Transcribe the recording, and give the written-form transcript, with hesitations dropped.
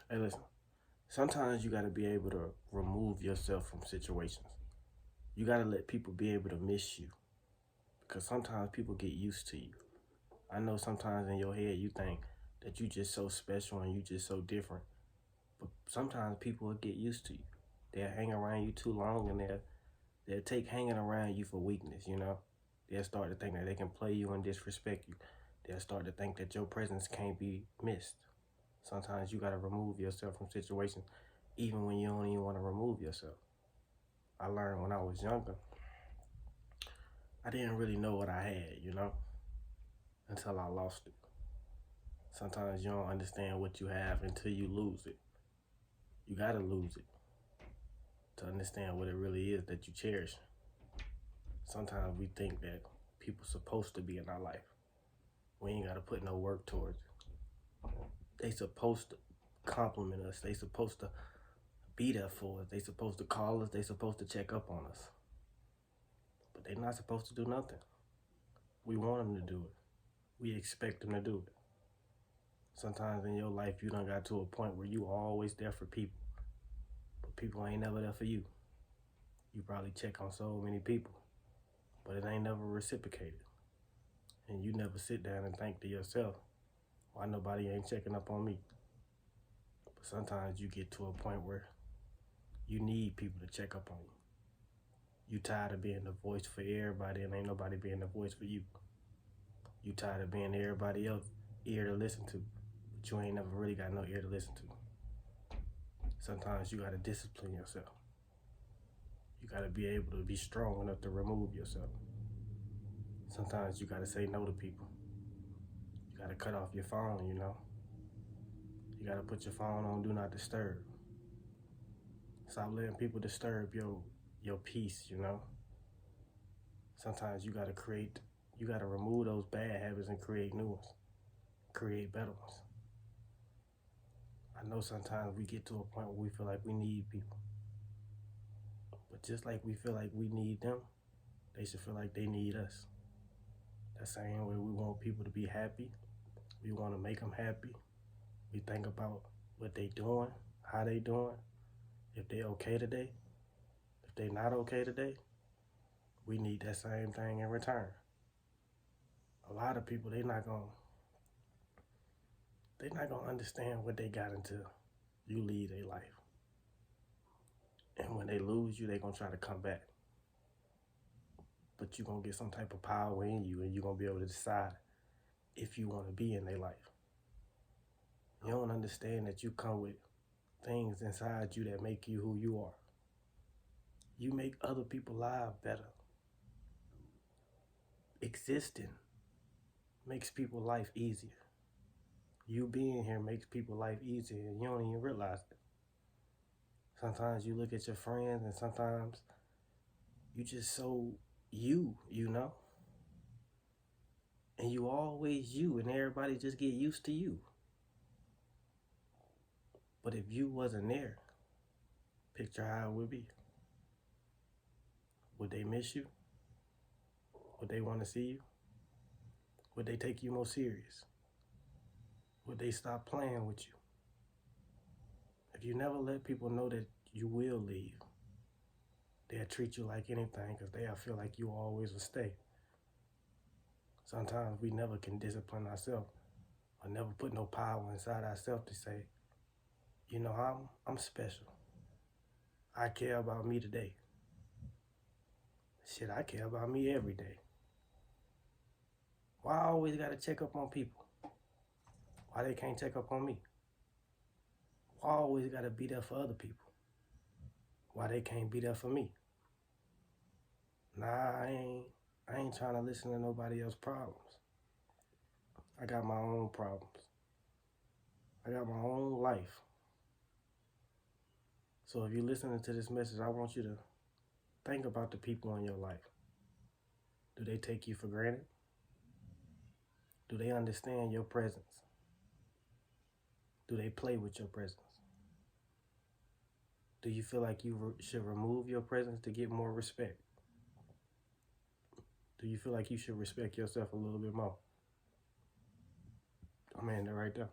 Hey, listen. Sometimes you gotta be able to remove yourself from situations. You gotta let people be able to miss you because sometimes people get used to you. I know sometimes in your head you think that you just so special and you just so different, but sometimes people will get used to you. They'll hang around you too long and they'll take hanging around you for weakness. They'll start to think that they can play you and disrespect you. They'll start to think that your presence can't be missed. Sometimes you gotta remove yourself from situations even when you don't even want to remove yourself. I learned when I was younger, I didn't really know what I had, until I lost it. Sometimes you don't understand what you have until you lose it. You gotta lose it to understand what it really is that you cherish. Sometimes we think that people supposed to be in our life. We ain't gotta put no work towards it. They supposed to compliment us. They supposed to be there for us. They supposed to call us. They supposed to check up on us. But they not supposed to do nothing. We want them to do it. We expect them to do it. Sometimes in your life, you done got to a point where you always there for people, but people ain't never there for you. You probably check on so many people, but it ain't never reciprocated. And you never sit down and think to yourself, why nobody ain't checking up on me? But sometimes you get to a point where you need people to check up on you. You tired of being the voice for everybody and ain't nobody being the voice for you. You tired of being everybody else's ear to listen to, but you ain't never really got no ear to listen to. Sometimes you gotta discipline yourself. You gotta be able to be strong enough to remove yourself. Sometimes you gotta say no to people. You gotta cut off your phone. You gotta put your phone on do not disturb. Stop letting people disturb your peace. Sometimes you gotta remove those bad habits and create new ones. Create better ones. I know sometimes we get to a point where we feel like we need people. But just like we feel like we need them, they should feel like they need us. That same way we want people to be happy. We want to make them happy. We think about what they doing, how they doing, if they okay today. If they not okay today, we need that same thing in return. A lot of people, they not gonna understand what they got until you leave their life. And when they lose you, they gonna try to come back. But you gonna get some type of power in you and you gonna be able to decide if you wanna be in their life. You don't understand that you come with things inside you that make you who you are. You make other people's lives better. Existing makes people's life easier. You being here makes people's life easier and you don't even realize it. Sometimes you look at your friends and sometimes you just so you. And you always you and everybody just get used to you. But if you wasn't there, picture how it would be. Would they miss you? Would they want to see you? Would they take you more serious? Would they stop playing with you? If you never let people know that you will leave, they'll treat you like anything because they'll feel like you always will stay. Sometimes we never can discipline ourselves or never put no power inside ourselves to say, I'm special. I care about me today. Shit, I care about me every day. Why I always gotta check up on people? Why they can't check up on me? Why I always gotta be there for other people? Why they can't be there for me? Nah, I ain't trying to listen to nobody else's problems. I got my own problems. I got my own life. So if you're listening to this message, I want you to think about the people in your life. Do they take you for granted? Do they understand your presence? Do they play with your presence? Do you feel like you should remove your presence to get more respect? Do you feel like you should respect yourself a little bit more? I'm ending it right there.